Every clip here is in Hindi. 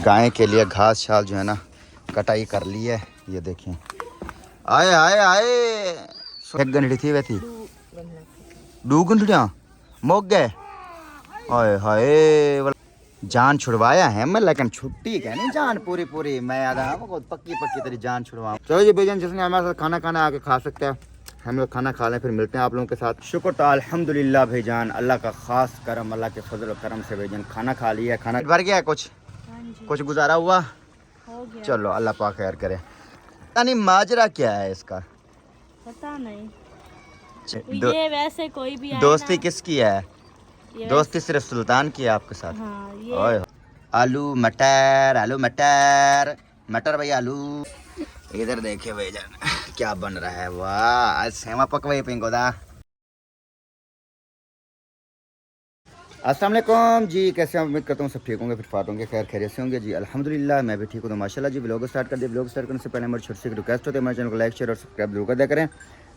गाय के लिए घास शाल जो है ना कटाई कर ली है। ये देखें आए आए आए एक गंढड़ी थी वे थी दू गंढड़ियाँ मोक गए। हाय हाय जान छुड़वाया है मैं, लेकिन छुट्टी क्या नहीं जान पूरी पूरी मैं आधा पक्की पक्की तेरी जान छुड़वाऊँ। चलो जी बेजन जिसने हमारे साथ खाना खाना आके खा सकता है। हम लोग खाना खा लें फिर मिलते हैं आप लोगों के साथ। शुक्र तो अल्हम्दुलिल्लाह भाईजान, अल्लाह का खास करम, अल्लाह के फजल करम से भाईजान खाना खा लिया। खाना भर गया है कुछ गुजारा हुआ हो गया। चलो अल्लाह पाक खैर करे। यानी माजरा क्या है इसका पता नहीं। ये वैसे कोई भी आए दोस्ती ना, किसकी है? दोस्ती सिर्फ सुल्तान की है आपके साथ। हाँ, ओए आलू मटर मटर भाई आलू। इधर देखे भाईजान क्या बन रहा है। वाह आज सेवा पकवाई पिंगोदा। अस्सलाम वालेकुम जी, कैसे हैं? उम्मीद करता हूँ सब ठीक होंगे, फिर फाट होंगे, खैर खैरियत से होंगे जी। अल्हम्दुलिल्लाह मैं भी ठीक हूँ। तो माशाल्लाह जी व्लॉग स्टार्ट कर दिया। व्लॉग स्टार्ट करने से पहले हमारी छोटी सी रिक्वेस्ट होती है, हमारे चैनल को लाइक शेयर और सब्सक्राइब जरूर कर दिया करें,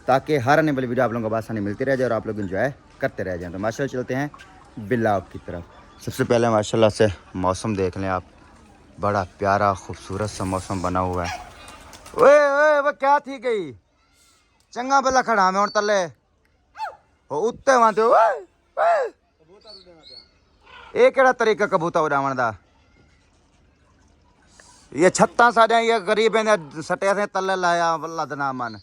ताकि हर आने वाली वीडियो आप लोगों को आसानी मिलती रह जाए और आप लोग एंजॉय करते रह जाएँ। तो माशाल्लाह चलते हैं व्लॉग की तरफ। सबसे पहले माशाल्लाह से मौसम देख लें आप, बड़ा प्यारा खूबसूरत सा मौसम बना हुआ है। ओए ओए वो क्या थी गई चंगा बला खड़ा मैं तले हो उत्ते वहां ये केड़ा तरीका कबूतर उड़ावन दा। ये छत्ता साढ़े ये गरीब ने सटे से तले लाया वल्ला दना मन।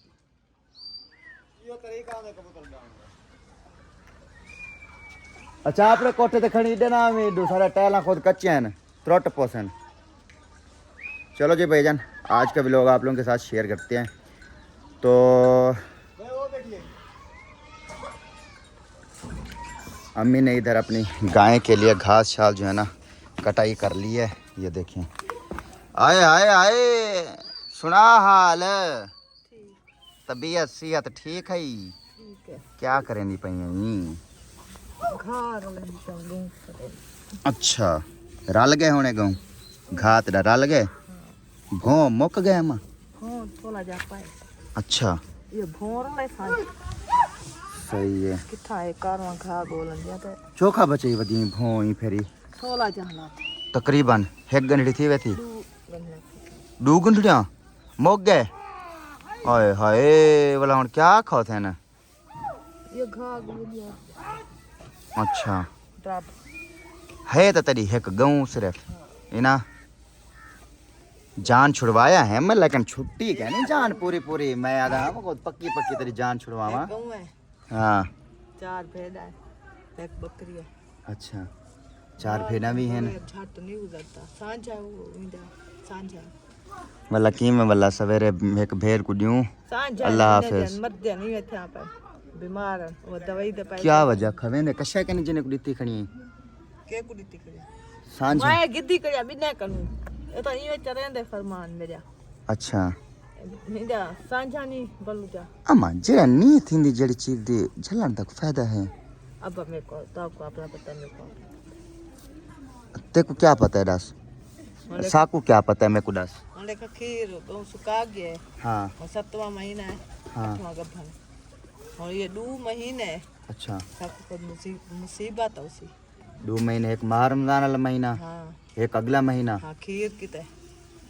अच्छा आपने कोठे ते खड़ी देना में दूसरा टाइला खुद कच्चे हैं त्रुट पोसन। चलो जी भाईजान आज का व्लॉग आप लोगों के साथ शेयर करते हैं। तो अम्मी ने इधर अपनी गाय के लिए घास शाल जो है ना कटाई कर ली है। ये देखें आए आए आए सुना हाल तबीयत सेहत ठीक है? क्या करें दी पई? अच्छा रल गए होने गऊ घात रल गए भो मुक गए अम्मा। अच्छा ये भोर सही है। किथा है कारवा घा बोलन जाता चोखा बची वदी भो ही फेरी 16 जहला तकरीबन एक गंढड़ी थी वे थी दू गंढड़ियाँ मुक गए। हाय हाय वाला हुन क्या खाओ थे ना। ये घा गोलिया अच्छा ड्रॉप है तो तेरी एक गऊ सिर्फ इना जान छुड़वाया है मैं, लेकिन छुट्टी क्या नहीं जान पूरी पूरी मैं आधा पक्की पक्की तेरी जान छुड़वावा। हाँ 4 भेड़ा है, एक बकरी है। अच्छा 4 भेड़ा भी हैं। झट नहीं गुजरता सांझा वो इंदा सांझा वल्ला की मैं वल्ला सवेरे एक भेड़ को दूं। सांझा अल्लाह हाफिज। मर जा नहीं थे आप बीमार वो दवाई दे पाए क्या वजह खवे ने कशा के जने को दित्ती खणी के को दित्ती करे सांझ मैं गिद्दी करे बिना कनु ए तो ये चरेंदे फरमान मेरा। अच्छा निदा सांझा नहीं बलुजा अम्मा जे नी थींदी जड़ी चीज दी झलन तक फायदा है। अब मेरे को तो आपको अपना पता मेरे को ते को क्या पता है दस साकू क्या पता है मेरे को दस। अंडे का खीर तो सुखा गया। हाँ और 7वां महीना है। हाँ 8वां गब्बन और ये 2 महीने। अच्छा साकू को मुसीबत है उसी 2 महीने एक माह रमजान वाला महीना। हाँ एक अगला महीना। हाँ खीर किते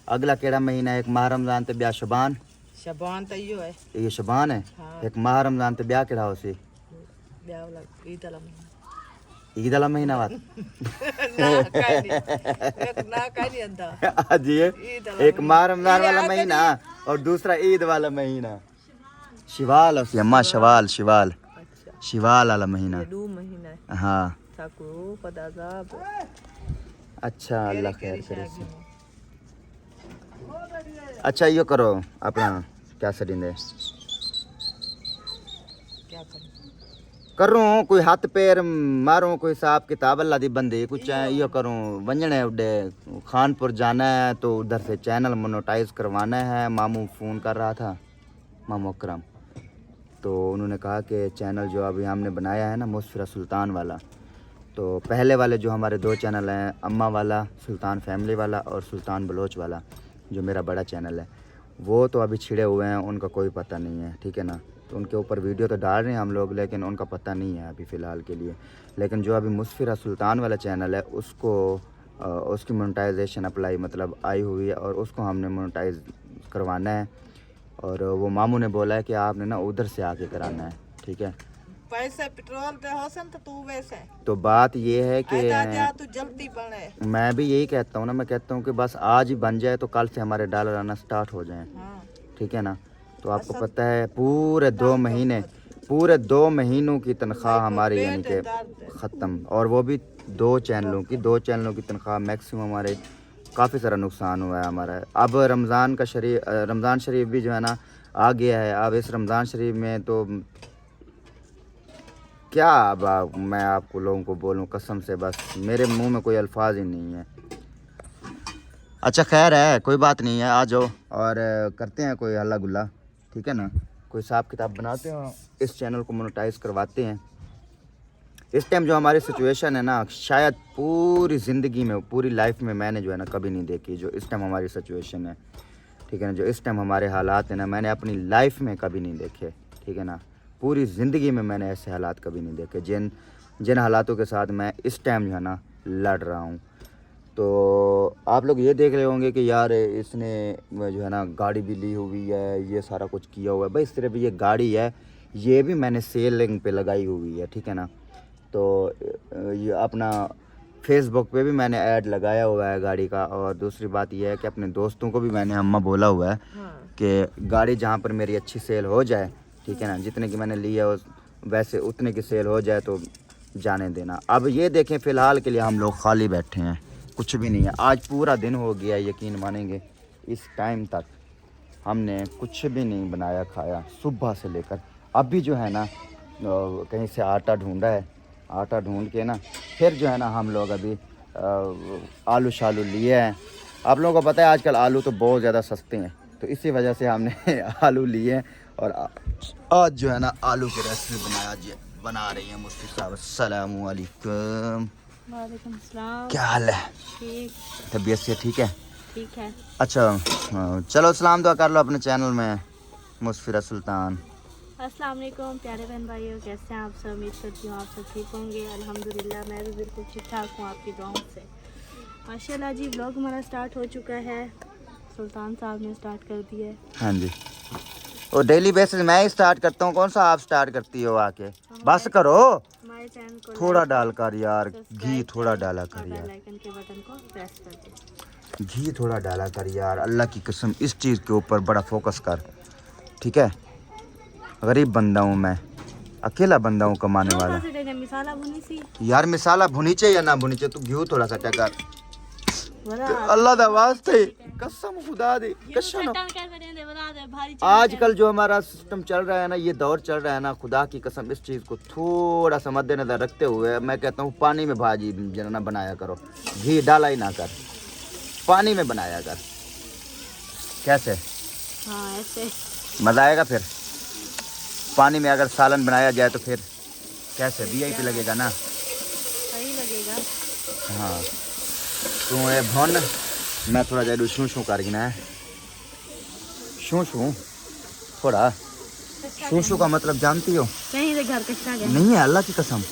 अगला केड़ा महीना? एक माह रमजान ते ब्याह शबान। शबान तो यो है ये शबान है। हाँ। एक माह रमजान ते ब्याह केड़ा होसी? ब्याह वाला ईद वाला महीना ईद वाला महीना बात ना काई नहीं अंदा आज ये एक माह रमजान वाला महीना और दूसरा ईद वाला महीना शिवाल होसी। अम्मा शवाल शिवाल अच्छा शिवाल वाला महीना। 2 महीना है हाँ साकू पता साहब अच्छा अल्लाह खैर करे। अच्छा यो करो अपना क्या सरिंदे क्या करूं करूँ कोई हाथ पैर मारूं कोई हिसाब किताब अल्लाह दी बंदी कुछ यो करूँ वंजने उडे खानपुर जाना है तो उधर से चैनल मोनेटाइज करवाना है। मामू फ़ोन कर रहा था मामू अकरम, तो उन्होंने कहा कि चैनल जो अभी हमने बनाया है ना मुस्फिरा सुल्तान वाला, तो पहले वाले जो हमारे 2 चैनल हैं अम्मा वाला सुल्तान फैमिली वाला और सुल्तान बलोच वाला जो मेरा बड़ा चैनल है, वो तो अभी छिड़े हुए हैं, उनका कोई पता नहीं है ठीक है ना। तो उनके ऊपर वीडियो तो डाल रहे हैं हम लोग, लेकिन उनका पता नहीं है अभी फ़िलहाल के लिए। लेकिन जो अभी मुस्फिरा सुल्तान वाला चैनल है उसको उसकी मोनेटाइजेशन अप्लाई मतलब आई हुई है और उसको हमने मोनेटाइज करवाना है। और वो मामू ने बोला है कि आपने ना उधर से आके कराना है, ठीक है। पैसे पेट्रोल पे होसन तो तू वैसे तो बात ये है कि तू जल्दी बने। मैं भी यही कहता हूँ ना, मैं कहता हूँ कि बस आज ही बन जाए तो कल से हमारे डॉलर आना स्टार्ट हो जाएं, हाँ। ठीक है ना। तो आपको पता है पूरे 2 महीनों की तनख्वाह हमारी यानी कि ख़त्म, और वो भी 2 चैनलों की तनख्वाह मैक्सिमम हमारे काफ़ी सारा नुकसान हुआ है हमारा। अब रमज़ान शरीफ भी जो है ना आ गया है। अब इस रमज़ान शरीफ में तो क्या अब मैं आपको लोगों को बोलूं, कसम से बस मेरे मुंह में कोई अल्फाज ही नहीं है। अच्छा खैर है, कोई बात नहीं है, आ जाओ और करते हैं कोई हल्ला गुल्ला, ठीक है ना। कोई हिसाब किताब बनाते हैं, इस चैनल को मोनेटाइज करवाते हैं। इस टाइम जो हमारी सिचुएशन है ना, शायद पूरी ज़िंदगी में, पूरी लाइफ में मैंने जो है ना कभी नहीं देखी। जो इस टाइम हमारी सिचुएशन है, ठीक है ना, जो इस टाइम हमारे हालात हैं ना, मैंने अपनी लाइफ में कभी नहीं देखे, ठीक है ना। पूरी ज़िंदगी में मैंने ऐसे हालात कभी नहीं देखे जिन हालातों के साथ मैं इस टाइम जो है ना लड़ रहा हूँ। तो आप लोग ये देख रहे होंगे कि यार इसने जो है ना गाड़ी भी ली हुई है, ये सारा कुछ किया हुआ है। भाई सिर्फ ये गाड़ी है, ये भी मैंने सेलिंग पे लगाई हुई है, ठीक है ना। तो ये अपना फेसबुक पे भी मैंने ऐड लगाया हुआ है गाड़ी का। और दूसरी बात यह है कि अपने दोस्तों को भी मैंने अम्मा बोला हुआ है कि गाड़ी जहाँ पर मेरी अच्छी सेल हो जाए, ठीक है ना, जितने की मैंने ली है वैसे उतने की सेल हो जाए तो जाने देना। अब ये देखें फ़िलहाल के लिए हम लोग खाली बैठे हैं, कुछ भी नहीं है। आज पूरा दिन हो गया, यकीन मानेंगे इस टाइम तक हमने कुछ भी नहीं बनाया खाया, सुबह से लेकर अभी जो है ना कहीं से आटा ढूंढा है, आटा ढूंढ के ना फिर जो है ना हम लोग अभी आलू शालू लिए हैं। आप लोगों को पता है आजकल आलू तो बहुत ज़्यादा सस्ते हैं, तो इसी वजह से हमने आलू लिए हैं। और आज जो है ना आलू की रेसिपी बना रही है मुफ्ती साहब। अस्सलाम वालेकुम। वालेकुम सलाम। क्या हाल है? ठीक। तबीयत से ठीक है? ठीक है। अच्छा चलो सलाम दुआ कर लो अपने चैनल में, मुस्फिरा सुल्तान। अस्सलाम वालेकुम प्यारे बहन भाइयों, कैसे हैं आप सब? उम्मीद करती हूँ आप सब ठीक होंगे। अल्हम्दुलिल्लाह मैं भी बिल्कुल ठीक ठाक हूँ आपकी दुआओं से। माशाल्लाह जी व्लॉग हमारा स्टार्ट हो चुका है, सुल्तान साहब ने स्टार्ट कर दिया है। हाँ जी, और डेली बेसिस मैं ही स्टार्ट करता हूँ, कौन सा आप स्टार्ट करती हो आके? बस करो, हमारे चैनल को थोड़ा डाल कर यार, घी थोड़ा डाला कर यार, बेल आइकन के बटन को प्रेस कर दो। घी थोड़ा डाला कर यार, अल्लाह की कसम इस चीज़ के ऊपर बड़ा फोकस कर, ठीक है। गरीब बंदा हूँ मैं, अकेला बंदा हूँ कमाने वाला। मिसाला भुनी सी यार मिसाला भुनी चाहिए या ना भुनी चाहिए, तू घी थोड़ा सा क्या कर, अल्लाह दा वास्ते कसम खुदा दे कसम। आजकल जो हमारा सिस्टम चल रहा है ना, ये दौर चल रहा है ना, खुदा की कसम इस चीज़ को थोड़ा सा मद्देनजर रखते हुए मैं कहता हूँ पानी में भाजी जना बनाया करो, घी डाला ही ना कर, पानी में बनाया कर। कैसे? हाँ ऐसे मज़ा आएगा फिर। पानी में अगर सालन बनाया जाए तो फिर कैसे VIP लगेगा ना, सही लगेगा। हाँ तू ये भन, मैं थोड़ा जा शू शू कर गिना है, शू शू थोड़ा शू शू का मतलब जानती हो? नहीं रे घर कच्चा गया नहीं है, अल्लाह की कसम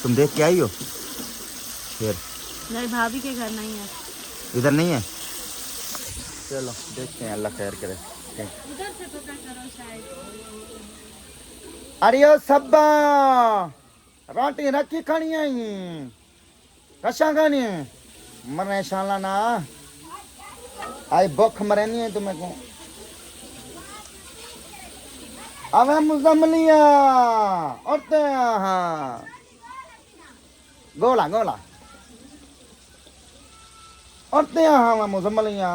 तुम देख के आई हो? फिर मेरी भाभी के घर नहीं है, इधर नहीं है। चलो देखते हैं, अल्लाह खैर करे। उधर से पता करो शायद। अरे ओ सब्बा रोटी रखी खानी आई कशा खानी है, मरने शाला ना आई भुख मरनी है तुम्हें को। अब मुजम्मलिया उठते हाँ, गोला गोला उठते हाँ मुजम्मलिया।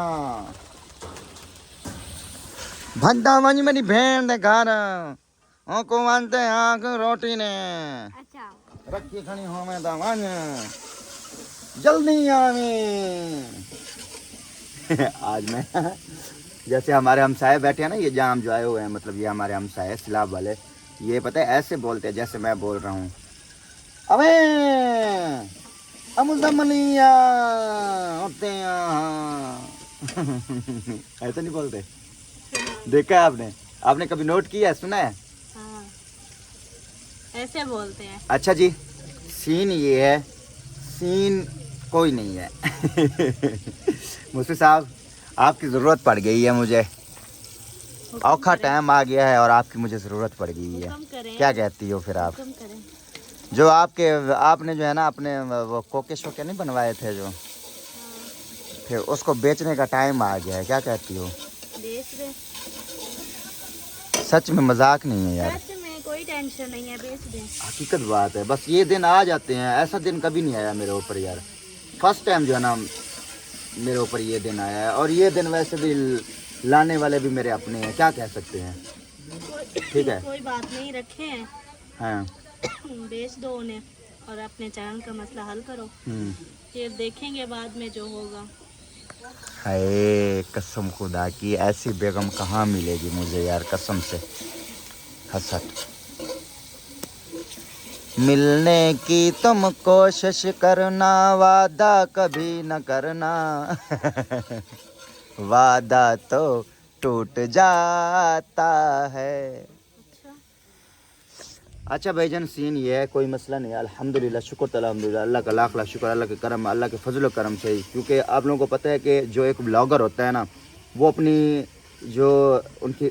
भंडा मंज मेरी बहन दे घर को मानते आँख रोटी ने अच्छा रखी खनी हो मैं दावन जल्दी आवे। आज मैं जैसे हमारे हमसाए बैठे हैं ना, ये जाम जो आए हुए हैं, मतलब ये हमारे हमसाए सिलाब वाले, ये पता है ऐसे बोलते हैं जैसे मैं बोल रहा हूँ, अबे अमुजमलिया होते हैं। ऐसे नहीं बोलते, देखा है आपने? आपने कभी नोट किया है, सुना है? हाँ ऐसे बोलते हैं। अच्छा जी, सीन ये है, सीन कोई नहीं है। मुफ्ती साहब आपकी ज़रूरत पड़ गई है मुझे, औखा टाइम आ गया है और आपकी मुझे ज़रूरत पड़ गई है। हुक्म करें, क्या कहती हो फिर आप? हुक्म करें। जो आपने जो है ना अपने वो कोके शोके नहीं बनवाए थे जो, फिर उसको बेचने का टाइम आ गया है, क्या कहती हो? बेच दे, सच में मजाक नहीं है यार, सच में कोई टेंशन नहीं है, बेच दे। हकीकत बात है। बस ये दिन आ जाते हैं, ऐसा दिन कभी नहीं आया मेरे ऊपर यार। फर्स्ट टाइम जो है ना मेरे ऊपर ये दिन आया है, और ये दिन वैसे भी लाने वाले भी मेरे अपने हैं, क्या कह सकते हैं। ठीक है, कोई बात नहीं, रखे हैं, हाँ। बेच दो उन्हें और अपने चैनल का मसला हल करो, फिर देखेंगे बाद में जो होगा। हाय कसम खुदा की, ऐसी बेगम कहाँ मिलेगी मुझे यार, कसम से। हसट मिलने की तुम कोशिश करना, वादा कभी न करना। वादा तो टूट जाता है। अच्छा भाईजान, सीन ये है, कोई मसला नहीं है, अल्हम्दुलिल्लाह, शुक्र तो अल्हम्दुलिल्लाह, अल्लाह का लाख लाख शुक्र, अल्लाह के करम, अल्लाह के फजल करम से ही। क्योंकि आप लोगों को पता है कि जो एक ब्लॉगर होता है ना, वो अपनी जो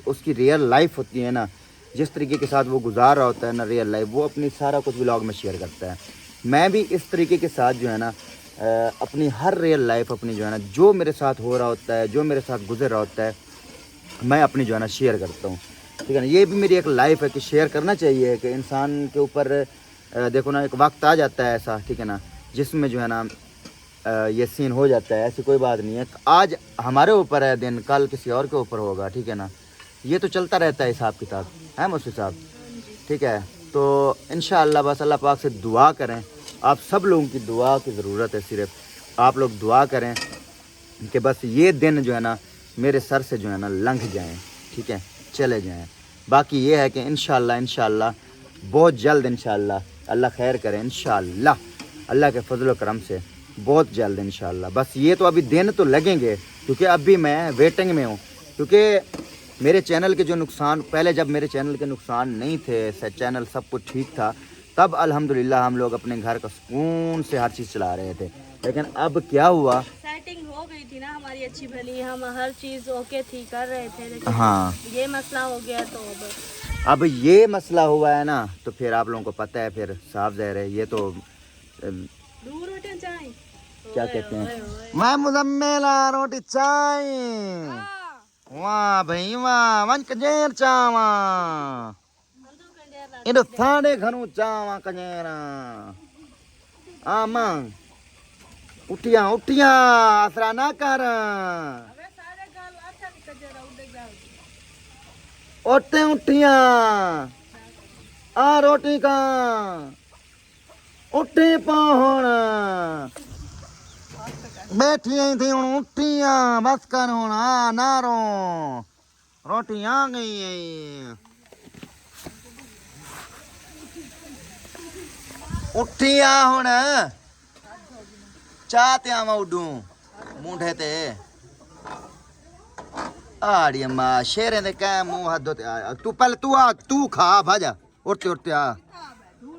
उसकी रियल लाइफ होती है ना, जिस तरीके के साथ वो गुजार रहा होता है ना रियल लाइफ, वो अपनी सारा कुछ ब्लॉग में शेयर करता है। मैं भी इस तरीके के साथ जो है ना अपनी हर रियल लाइफ अपनी जो है ना, जो मेरे साथ हो रहा होता है, जो मेरे साथ गुजर रहा होता है, मैं अपनी जो है ना शेयर करता हूँ। ठीक है ना, ये भी मेरी एक लाइफ है कि शेयर करना चाहिए, कि इंसान के ऊपर देखो ना एक वक्त आ जाता है ऐसा, ठीक है ना, जिसमें जो है ना ये सीन हो जाता है। ऐसी कोई बात नहीं है, आज हमारे ऊपर है दिन, कल किसी और के ऊपर होगा, ठीक है ना, ये तो चलता रहता है हिसाब किताब, है मुफ्ती साहब। ठीक है, तो इंशाअल्लाह बस अल्लाह पाक से दुआ करें, आप सब लोगों की दुआ की ज़रूरत है, सिर्फ आप लोग दुआ करें कि बस ये दिन जो है ना मेरे सर से जो है ना लंघ जाएं, ठीक है, चले जाएं। बाकी ये है कि इंशाअल्लाह बहुत जल्द इंशाअल्लाह अल्लाह खैर करे, इंशाअल्लाह अल्लाह के फजल व करम से बहुत जल्द इंशाअल्लाह। बस ये तो अभी दिन तो लगेंगे, क्योंकि अभी मैं वेटिंग में हूँ, क्योंकि मेरे चैनल के जो नुकसान, पहले जब मेरे चैनल के नुकसान नहीं थे, चैनल सब कुछ ठीक था, तब अल्हम्दुलिल्लाह हम लोग अपने घर का सुकून से हर चीज़ चला रहे थे। लेकिन अब क्या हुआ, सेटिंग हो गई थी ना हमारी अच्छी भली, हम हर चीज़ ओके थी, कर रहे थे, लेकिन हाँ ये मसला हो गया तो अब ये मसला हुआ है ना, तो फिर आप लोगों को पता है, फिर साफ ज़ाहिर है, ये तो दूर रोटी चाय क्या कहते हैं, मैं मुजम्मेला रोटी चाय, वाह भाई वाह, वन कजेर चावा, इधर थाने घनु चावा कजेरा, आमा उठिया उठिया, आसरा ना कर, उठते उठिया, आ रोटी का उठे पहुन, बैठी आई थी हूँ उठिया, बस कर हूँ, आ नारो रोटी आ गई है, उठिया हुण चाह ते आवा उडू मूंढे ते, आड़ी अम्मा शेरे दे कै मुंह हाथ धोते, तू पहले तू खा भाजा, उठते उठते आ,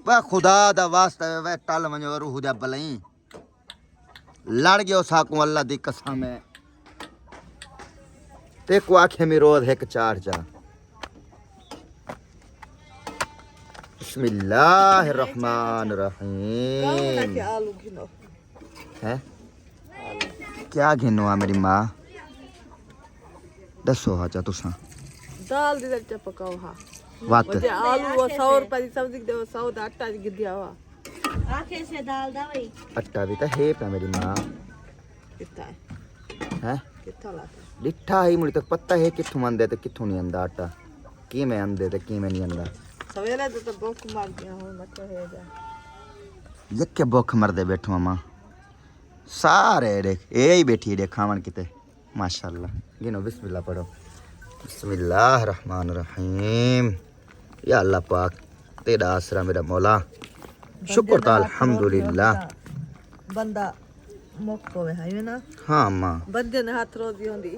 वह खुदा दा वास्ता वह टल वञो रूह दा भलई, लड़ गयो साकू अल्लाह दी कसम है, ते को आखे में रोज एक चार चा। बिस्मिल्लाहिर रहमानिर रहीम। आलू घिनो है क्या घिनो आ मेरी माँ, दसो हा चा तुसा दाल दी दच्चा पकाओ हा, वात मुझे आलू वो 100 रुपए की सब्जी दे, 100 दा आटा गिद्दिया हुआ, आखे से दाल दा भाई अट्टा भी तो है पे मेरी माँ, कितना है कितना लाता डिठा ही मुझे तक पता है किथों आंदे ते किथों नहीं आंदा आटा, की में आंदे ते की में नहीं आंदा, सवेरे तो भूख मार गया हूं, मत है जा यक्के भूख मर दे बैठो मामा, सारे देख ए ही बैठी देख खावन किते, माशाल्लाह। गिनो बिस्मिल्लाह पढ़ो, बिस्मिल्लाहिर रहमानिर रहीम। या अल्लाह पाक तेरा आसरा मेरा मौला, शुक्र था अल्हम्दुलिल्लाह। बंदा मुक्त होवे है ना, हाँ माँ बंदे ने हाथ रोजी होंदी,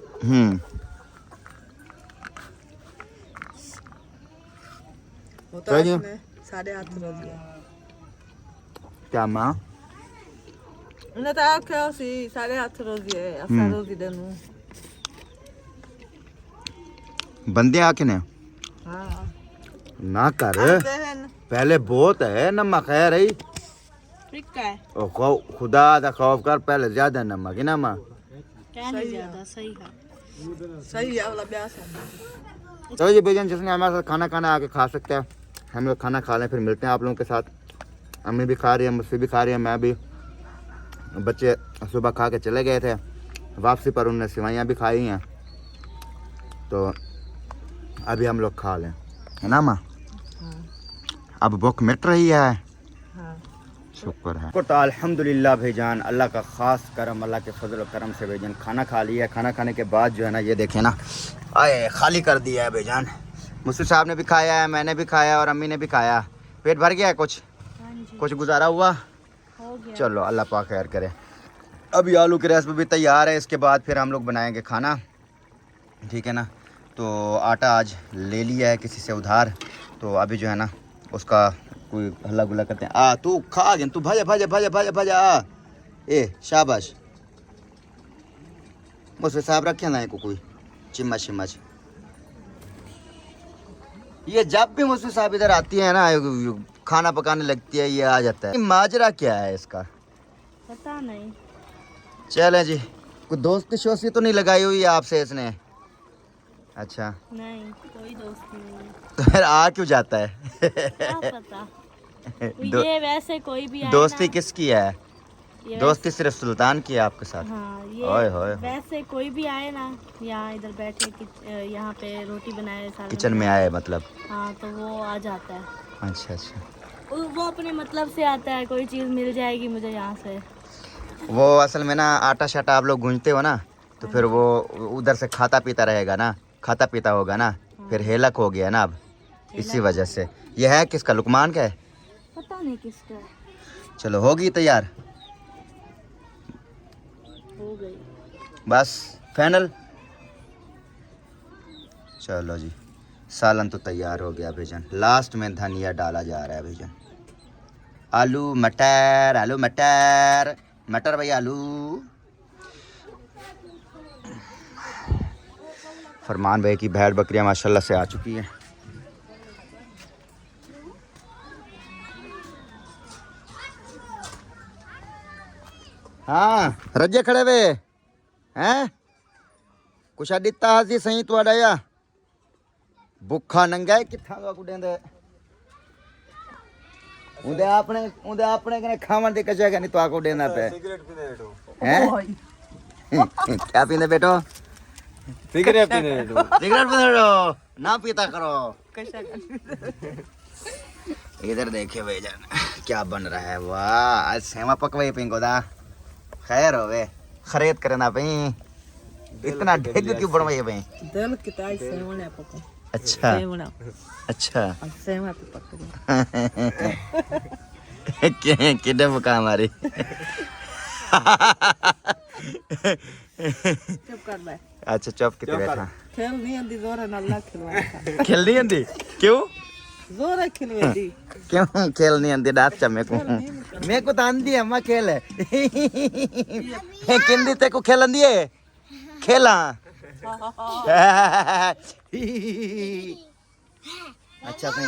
होता है 8.5 रोजी है। क्या माँ उन्हें तो आख्या सी 8:30 रोजी है, 8 रोजी देनू। बंदे आके ने हाँ ना कर, बहन पहले बहुत है नमक है रही। ठीक है, ओ खुदा दा खौफ कर, पहले ज्यादा नमक है ना माँ। क्या नहीं ज्यादा सही है। सही है वाला ब्यास है। चलो जी बेजान, जिसने हमारे साथ खाना खाना आके खा सकते हैं। हम लोग खाना खा लें, फिर मिलते हैं आप लोगों के साथ। अम्मी भी खा रही है, मुझसे भी खा रही है, मैं भी। बच्चे सुबह खा के चले गए थे, वापसी पर उन्होंने सिवाइयाँ भी खाई हैं, तो अभी हम लोग खा लें, है ना माँ। अब भूख मिट रही है। हाँ शुक्र है तो अल्हम्दुलिल्लाह भाईजान, अल्लाह का ख़ास करम, अल्लाह के फजल और करम से भाईजान खाना खा लिया है। खाना खाने के बाद जो है ना, ये देखें ना, आए खाली कर दिया है भाईजान। मुस्लिम साहब ने भी खाया है, मैंने भी खाया और अम्मी ने भी खाया। पेट भर गया है, कुछ हाँ जी, कुछ गुजारा हुआ। हो गया। चलो अल्लाह पाक खैर करे। अभी आलू की रेसिपी भी तैयार है, इसके बाद फिर हम लोग बनाएंगे खाना, ठीक है ना। तो आटा आज ले लिया है किसी से उधार, तो अभी जो है ना उसका कोई हल्ला गुल्ला करते हैं। आ तू खा गया, तू भाजा भाजा भाजा भाजा भाजा आ, ए शाबाश। मुझसे साहब रखे ना को कोई चिम्मच शिम्मच। ये जब भी मुझसे साहब इधर आती है ना, खाना पकाने लगती है, ये आ जाता है। माजरा क्या है इसका, पता नहीं। चले जी, कोई दोस्ती शोस्ती तो नहीं लगाई हुई है आपसे इसने? अच्छा, नहीं, कोई दोस्त नहीं है। तो फिर आ क्यों जाता है? क्या पता। ये वैसे कोई भी आए दोस्ती ना, किसकी है? ये दोस्ती सिर्फ सुल्तान की है आपके साथ? हाँ, ओए ये होए। वैसे कोई भी आए ना, यहाँ इधर बैठे यहाँ पे रोटी बनाए, सालन किचन में बनाए, आए मतलब? हाँ, तो वो आ जाता है। अच्छा अच्छा, वो अपने मतलब से आता है, कोई चीज़ मिल जाएगी मुझे यहाँ से। वो असल में ना आटा शाटा आप लोग गूंजते हो ना, तो फिर वो उधर से खाता पीता रहेगा ना, खाता पीता होगा ना, फिर हेलक हो गया ना अब, इसी वजह से। यह है किसका, लुकमान का है? पता नहीं किसका है। चलो होगी तैयार, हो गई बस फाइनल। चलो जी, सालन तो तैयार हो गया भाईजान, लास्ट में धनिया डाला जा रहा है भाईजान। आलू मटर, आलू मटर, मटर भाई आलू। फरमान भाई की भेड़ बकरियां माशाल्लाह से आ चुकी हैं। हाँ रजे खड़े वे हैं, कुछ अडिता हाजी सही तो अड़ाया भुखा नंगा किथा का कुडेंदे उदे आपने कने खावन दे कचा का नहीं तो आको देना पे। सिगरेट पीने बैठो हैं? क्या पीने बैठो? सिगरेट पीने बैठो सिगरेट पीने बैठो, ना पीता करो। कैसा इधर देखे भाईजान क्या बन रहा है। वाह, आज सेवा पकवाई पिंको दा, खैर होवे खरीद करे ना पई, इतना ढेग क्यों बनवाई पई? दिल किताई सेवने पको। अच्छा सेवना अच्छा सेवा पे पको। किडे मुका हमारी। चुप कर बे। अच्छा चुप कितने बैठा? खेल नहीं आंदी, जोर है नल्ला खिलवा। खेल नहीं आंदी क्यों? जोर है खिलवा दी। क्यों खेल नहीं आंदी? डांट चा मेरे को तो आंदी है अम्मा खेल है। किंदी ते को खेल आंदी है, खेला। अच्छा सही।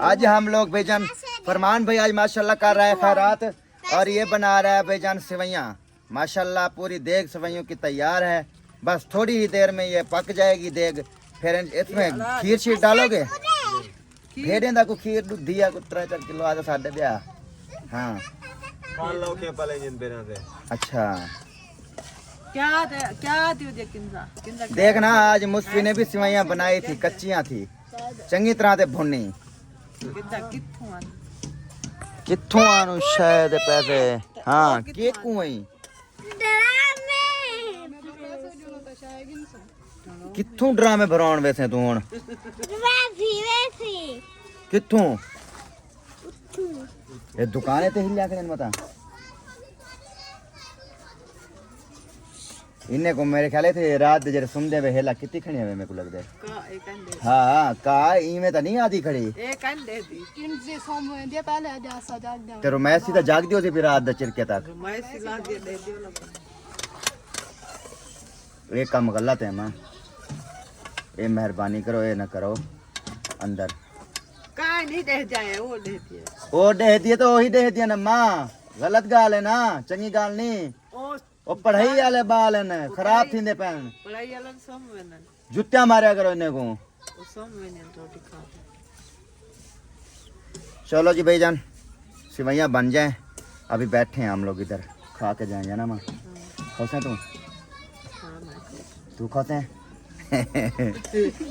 आज हम लोग भाईजान, फरमान भाई आज माशाल्लाह कर रहा है खैरात, और ये बना रहा है भाईजान सेवइयाँ। माशाल्लाह पूरी देग सेवइयों की तैयार है, बस थोड़ी ही देर में ये पक जाएगी देग। फिर इसमें खीर शीर डालोगे? भेड़ें दा को खीर दिया को 3-4 किलो आधा साढ़े ब्याह। हाँ खान लो के पले जिन बेना दे। अच्छा क्या दियो दे किंजा किंजा देखना, आज मुस्फी ने भी सेवइयाँ बनाई थी, कच्चियाँ थी, चंगी तरह से भुनी। किंजा किथों आन कित्थों आनु शायद पैसे? हाँ के कुई कित्थों ड्रामे भराउन वैसे तू हुन? कित्थों? ये दुकाने ते हिलिया करन मता। इन्हें को मेरे ख्याल थे रात जरे सुनदे वे हेला कितनी खड़ी है मेरे को लगदा है का एक अंडे हाँ का इमे तो नहीं आती खड़ी एक अंडे दी इनसे सोम दे पहले जा सजा दे तेरो मैं सीधा जाग दियो थे फिर रात द चिरके तक मैं सिला दे दे दियो ना एक काम गलत है मां ये मेहरबानी करो ये ना करो अंदर का नहीं दे जाए वो देती है ओ दे दिए तो वही दे दिया ना मां गलत गाल है ना चंगी गाल नहीं ओ पढ़ाई वाले बाल है ना खराब थींदे पैन पढ़ाई अलग सम वेन जुत्तियां मारया करो इन्हें को वो सम वेन रोटी खा चलो जी भाईजान सिवैयां बन जाए अभी बैठे हैं हम लोग इधर खा के जाएंगे ना मां खुश है तू हां मैं तू खुश है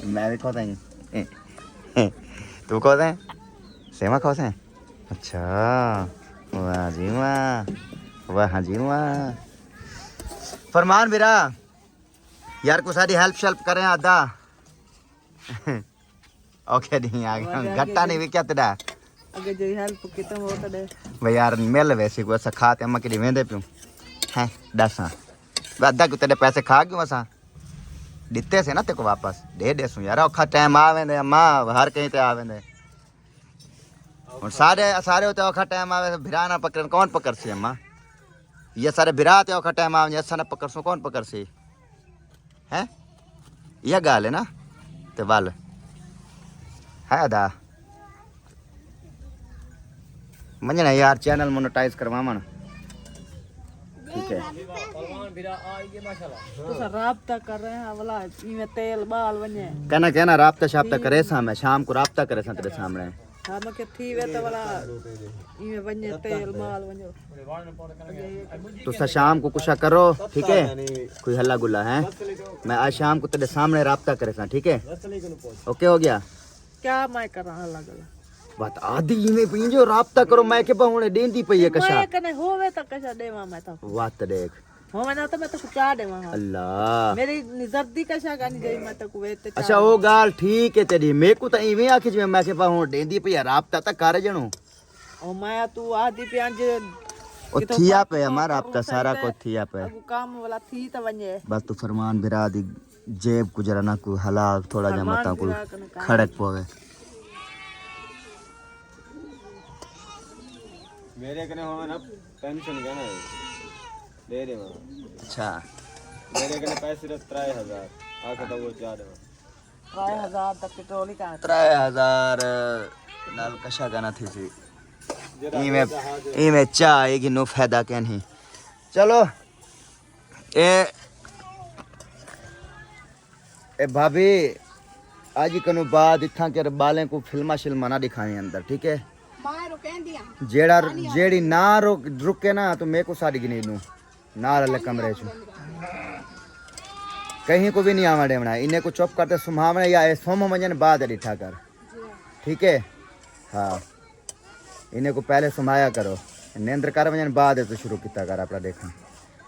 मैं भी खुश हूं तू खुश है सेमा खुश है अच्छा वाह जी वाह जी वाह फरमान बिरा यार को सारी हेल्प शेल्प करें आधा ओके नहीं आ गया घट्टा नहीं भी क्या तेरा अगर जो हेल्प कितना होता दे भाई यार मिल वैसे को ऐसा खाते अम्मा के वेंदे पियो हैं दसा अद्धा को तेरे पैसे खा क्यों असा दिते से ना तेको वापस दे देसू यार औखा टाइम आवे ने अम्मा हर कहीं ते आवे ने और सारे सारे होते औखा टाइम आवे भिरा ना पकड़ कौन पकड़ सी अम्मा ये सारे भिरा ते औखा टाइम आवे ऐसा ना पकड़ सो कौन पकड़ सी हैं यह गाल है ना ते वाल है अदा मंजना यार चैनल मोनेटाइज करवावन ठीक है तो राब्ता कर रहे हैं वाला इमे तेल बाल बने कहना राब्ता शाब्ता करे सामने शाम को राब्ता करे सा तेरे सामने हां मके थी वे तो वाला इमे बने तेल बाल बने तो सा शाम को कुछ करो ठीक है कोई हल्ला गुल्ला है मैं आज शाम को तेरे सामने राब्ता करे सा ठीक है ओके हो गया क्या मैं कर रहा अलग अलग बात आदि में पिंजो राब्ता करो मैं के बहुने देंदी पई है कशा मैं कने होवे तो कशा देवा मैं तो बात देख होवे ना तो मैं तो क्या देवा अल्लाह मेरी निजर्दी कशा गानी जाई मैं तो वेते अच्छा वो गाल ठीक है तेरी मेरे को तो इवें आखी जे मैं के बहुने देंदी पई है राब्ता तक कर जणो ओ मैं तू आदि प्यांज ओ थिया पे हमारा राब्ता सारा को थिया पे अब काम वाला थी तो बने बस तू फरमान बिरा दी जेब गुजरा ना को हला थोड़ा जमाता को खड़क पोवे मेरे कने हो ना पेंशन का ना दे दे अच्छा मेरे कने पैसे 3000 आके तो वो जा दे 3000 तक पेट्रोल का 3000 नाल कशा गाना थी सी इमे चाय की नो फायदा क्या नहीं चलो ए भाभी आज कनु बाद इत्थां के बालें को फिल्मा शिल्मा ना दिखाएं अंदर ठीक है जेड़ा जेड़ी ना रुके ना तो मेरे को सारी गिनी दूं ना रले कमरे च कहीं को भी नहीं आवा डेवना इन्हें को चुप करते सुमावने या सोम मंजन बाद डिठा कर ठीक है हाँ इन्हें को पहले सुमाया करो नेंद्र कर मंजन बाद तो शुरू किया कर अपना देखना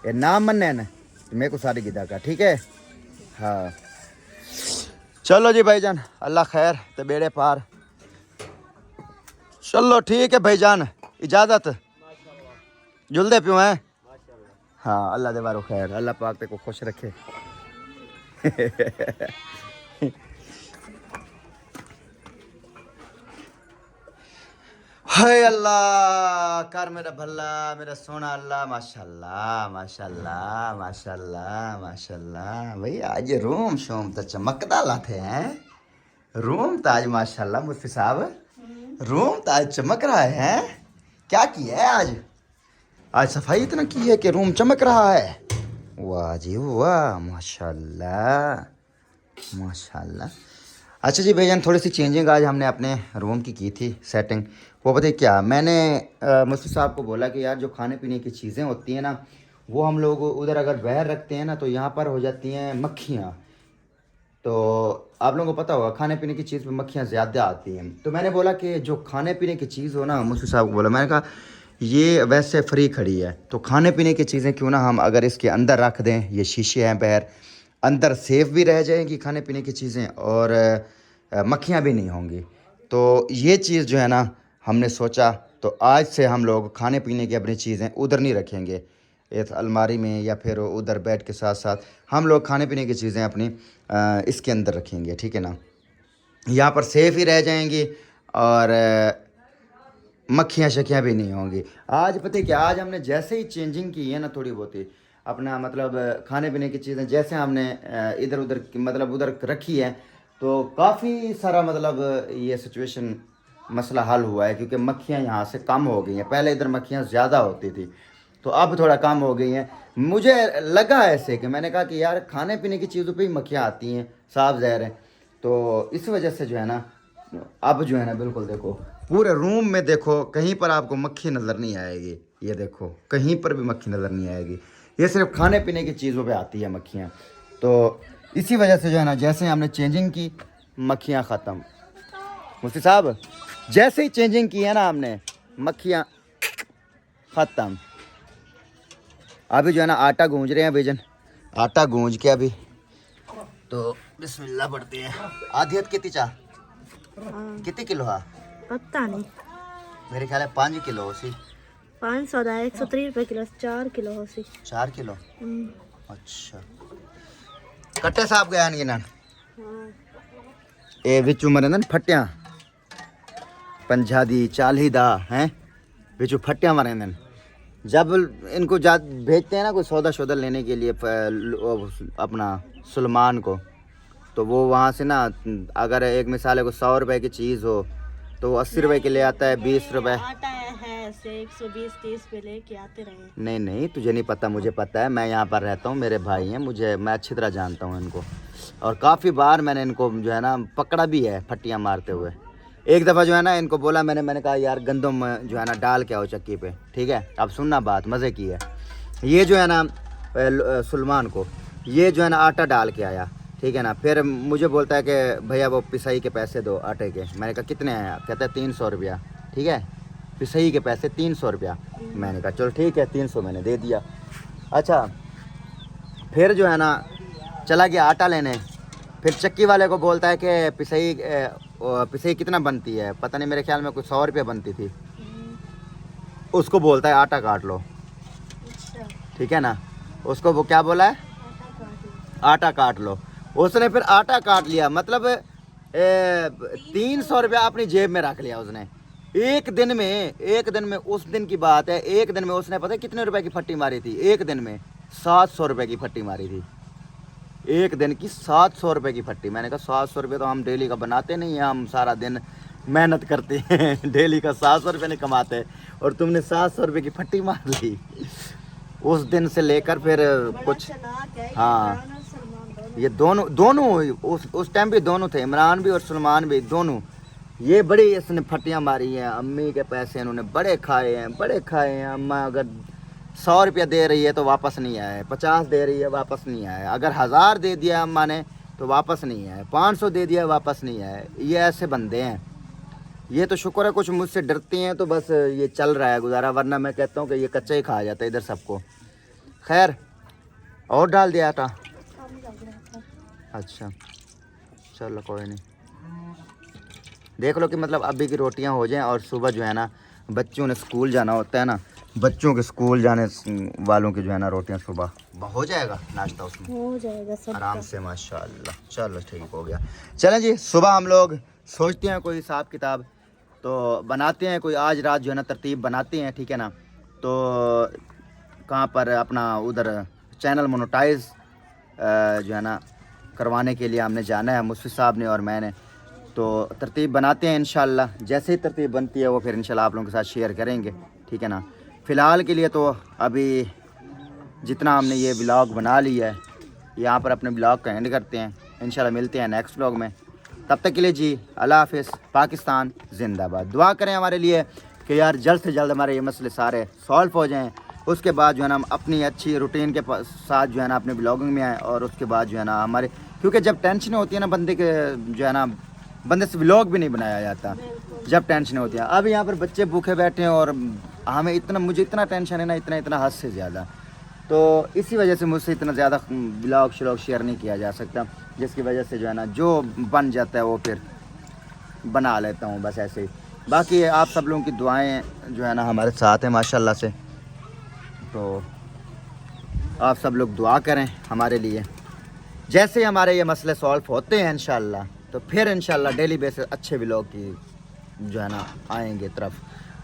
ये ना मन्ने न तो मेरे को सारी गिदा कर ठीक है हाँ चलो जी भाईजान अल्लाह खैर ते बेड़े पार चलो ठीक है भाईजान इजाजत जुलदे प्यो हैं हाँ अल्लाह दे बारो खैर अल्लाह पाक ते को खुश रखे हाय अल्लाह कर मेरा भला मेरा सोना अल्लाह माशाल्लाह माशाल्लाह माशाल्लाह माशाल्लाह भाई आज रूम शोम तो चमकदा लाते हैं रूम तो आज माशाल्लाह मुफ्ती साहब रूम तो आज चमक रहा है क्या किया है आज सफाई इतना की है कि रूम चमक रहा है वाह जी वाह माशाल्लाह माशाल्लाह अच्छा जी भैया थोड़ी सी चेंजिंग आज हमने अपने रूम की थी सेटिंग वो बताइए क्या मैंने मुफ्ती साहब को बोला कि यार जो खाने पीने की चीज़ें होती हैं ना वो हम लोग उधर अगर बाहर रखते हैं ना तो यहाँ पर हो जाती हैं मक्खियाँ तो आप लोगों को पता होगा खाने पीने की चीज़ में मक्खियाँ ज़्यादा आती हैं तो मैंने बोला कि जो खाने पीने की चीज़ हो ना मुफ्ती साहब को बोला मैंने कहा ये वैसे फ्री खड़ी है तो खाने पीने की चीज़ें क्यों ना हम अगर इसके अंदर रख दें ये शीशे हैं बाहर अंदर सेफ भी रह जाएंगी खाने पीने की चीज़ें और मक्खियाँ भी नहीं होंगी तो ये चीज़ जो है ना हमने सोचा तो आज से हम लोग खाने पीने की अपनी चीज़ें उधर नहीं रखेंगे इस अलमारी में या फिर उधर बेड के साथ साथ हम लोग खाने पीने की चीज़ें अपनी इसके अंदर रखेंगे, ठीक है ना। यहाँ पर सेफ ही रह जाएंगी और मक्खियाँ शक्खियाँ भी नहीं होंगी। आज पता है क्या, आज हमने जैसे ही चेंजिंग की है ना थोड़ी बहुत ही अपना मतलब खाने पीने की चीज़ें जैसे हमने इधर उधर मतलब उधर रखी है, तो काफ़ी सारा मतलब ये सिचुएशन मसला हल हुआ है, क्योंकि मक्खियाँ यहाँ से कम हो गई हैं। पहले इधर मक्खियाँ ज़्यादा होती थी, तो अब थोड़ा कम हो गई हैं। मुझे लगा ऐसे कि मैंने कहा कि यार खाने पीने की चीज़ों पे ही मक्खियाँ आती हैं, साफ ज़ाहिर है। तो इस वजह से जो है ना अब जो है ना बिल्कुल देखो पूरे रूम में देखो कहीं पर आपको मक्खी नज़र नहीं आएगी। ये देखो कहीं पर भी मक्खी नज़र नहीं आएगी, ये सिर्फ खाने पीने की चीज़ों पे आती है मक्खियाँ। तो इसी वजह से जो है ना जैसे हमने चेंजिंग की मक्खियाँ ख़त्म। मुफ्ती साहब जैसे ही चेंजिंग की है ना हमने मक्खियाँ ख़त्म। अभी जो है ना आटा गूंज रहे हैं बेजन, आटा गूंज के अभी तो बिस्मिल्लाह पड़ती है। आधियत कितनी चाह कितने किलो है पता नहीं, मेरे ख्याल है 5 किलो हो सी 500 ਦਾ 130 रुपए किलो 4 किलो हो सी 4 किलो। अच्छा कट्टे साहब गया नहीं ना ए विचू मरे ना फटिया 50 दी 40 दा हैं विचू फटिया मरे ना। जब इनको जा भेजते हैं ना कोई सौदा शौदा लेने के लिए अपना सुलेमान को, तो वो वहाँ से ना अगर एक मिसाल है को 100 रुपए की चीज़ हो तो वो 80 रुपए के ले आता है, 20 रुपए आटा है ऐसे 120-30 पे लेके आते रहे। नहीं नहीं तुझे नहीं पता, मुझे पता है, मैं यहाँ पर रहता हूँ, मेरे भाई हैं, मैं अच्छी तरह जानता हूँ इनको। और काफ़ी बार मैंने इनको जो है ना पकड़ा भी है फट्टियाँ मारते हुए। एक दफ़ा जो है ना इनको बोला मैंने कहा यार गंदम जो है ना डाल के आओ चक्की पे, ठीक है। अब सुनना बात मज़े की है, ये जो है ना सुलेमान को ये जो है ना आटा डाल के आया, ठीक है ना। फिर मुझे बोलता है कि भैया वो पिसाई के पैसे दो आटे के। मैंने कहा कितने हैं, कहता है 300 रुपया, ठीक है। पिसाई के पैसे 300 रुपया। मैंने कहा चलो ठीक है 300 मैंने दे दिया। अच्छा फिर जो है ना चला गया आटा लेने, फिर चक्की वाले को बोलता है कि पिसाई कितना बनती है, पता नहीं मेरे ख्याल में कुछ 100 रुपया बनती थी। उसको बोलता है आटा काट लो, ठीक है ना। उसको वो क्या बोला है, आटा काट लो। उसने फिर आटा काट लिया, मतलब 300 रुपया अपनी जेब में रख लिया उसने। एक दिन में उस दिन की बात है, एक दिन में उसने पता है कितने रुपए की फट्टी मारी थी, एक दिन में 700 रुपए की फट्टी मारी थी। एक दिन की 700 रुपए की फट्टी। मैंने कहा 700 रुपये तो हम डेली का बनाते नहीं हैं, हम सारा दिन मेहनत करते हैं डेली का 700 रुपये नहीं कमाते, और तुमने 700 रुपये की फट्टी मार ली। उस दिन से लेकर फिर कुछ हाँ ये दोनों उस टाइम भी दोनों थे, इमरान भी और सलमान भी दोनों। ये बड़ी इसने फटियाँ मारी हैं, अम्मी के पैसे इन्होंने बड़े खाए हैं। अम्मा अगर 100 रुपया दे रही है तो वापस नहीं आए, 50 दे रही है वापस नहीं आए, अगर 1000 दे दिया अम्मा ने तो वापस नहीं आए, 500 दे दिया वापस नहीं आए। ये ऐसे बंदे हैं। ये तो शुक्र है कुछ मुझसे डरती हैं तो बस ये चल रहा है गुजारा, वरना मैं कहता हूँ कि ये कच्चा ही खा जाता है इधर सबको। खैर और डाल दिया आटा। अच्छा चलो कोई नहीं, देख लो कि मतलब अभी की रोटियां हो जाएं, और सुबह जो है ना बच्चों ने स्कूल जाना होता है ना, बच्चों के स्कूल जाने वालों की जो है ना रोटियां सुबह हो जाएगा नाश्ता उसमें हो जाएगा सब आराम से माशाल्लाह। चलो ठीक हो गया। चलें जी सुबह हम लोग सोचते हैं कोई हिसाब किताब तो बनाते हैं, कोई आज रात जो है ना तरतीब बनाते हैं, ठीक है ना। तो कहाँ पर अपना उधर चैनल मोनेटाइज जो है ना करवाने के लिए हमने जाना है, मुफ्ती साहब ने और मैंने। तो तरतीब बनाते हैं इंशाल्लाह, जैसे ही तरतीब बनती है वो फिर इंशाल्लाह आप लोगों के साथ शेयर करेंगे, ठीक है ना। फ़िलहाल के लिए तो अभी जितना हमने ये व्लॉग बना लिया है यहाँ पर अपने व्लॉग का एंड करते हैं। इंशाल्लाह मिलते हैं नेक्स्ट व्लॉग में, तब तक के लिए जी अल्लाह हाफ़िज़। पाकिस्तान जिंदाबाद। दुआ करें हमारे लिए कि यार जल्द से जल्द हमारे ये मसले सारे सॉल्व हो जाएँ, उसके बाद जो है ना हम अपनी अच्छी रूटीन के साथ जो है ना अपने ब्लॉगिंग में आए, और उसके बाद जो है ना हमारे, क्योंकि जब टेंशन होती है ना बंदे के जो है ना बंदे से व्लॉग भी नहीं बनाया जाता जब टेंशन होती है। अब यहाँ पर बच्चे भूखे बैठे हैं और मुझे इतना टेंशन है ना, इतना हद से ज़्यादा, तो इसी वजह से मुझसे इतना ज़्यादा व्लॉग शेयर नहीं किया जा सकता, जिसकी वजह से जो है ना जो बन जाता है वो फिर बना लेता हूँ बस ऐसे ही। बाकी आप सब लोगों की दुआएं जो है ना हमारे साथ हैं माशाल्लाह से। तो आप सब लोग दुआ करें हमारे लिए। जैसे ही हमारे ये मसले सॉल्व होते हैं इंशाल्लाह, तो फिर इंशाल्लाह डेली बेसिस अच्छे व्लॉग की जो है ना आएंगे तरफ।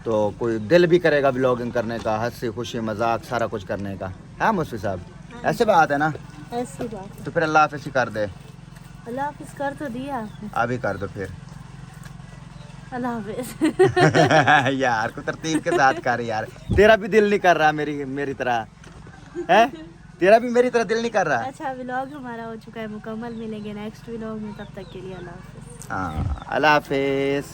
तो कोई दिल भी करेगा व्लॉगिंग करने का, हंसी खुशी मजाक सारा कुछ करने का। हाँ मुस्फी साहब, ऐसे बात है ना। ऐसी बात। तो फिर अल्लाह हाफिज़ ही कर दे। अल्लाह हाफिज़ कर तो दिया आपने। अभी कर दो फिर। अल्लाह हाफिज़। यार को तरतीब के साथ कर यार, तेरा भी दिल नहीं कर रहा मेरी तरह है, तेरा भी मेरी तरह दिल नहीं कर रहा। अच्छा व्लॉग हमारा हो चुका है मुकम्मल, मिलेंगे नेक्स्ट व्लॉग में, तब तक के लिए अल्लाह हाफिज़। हाँ अल्लाह हाफिज़।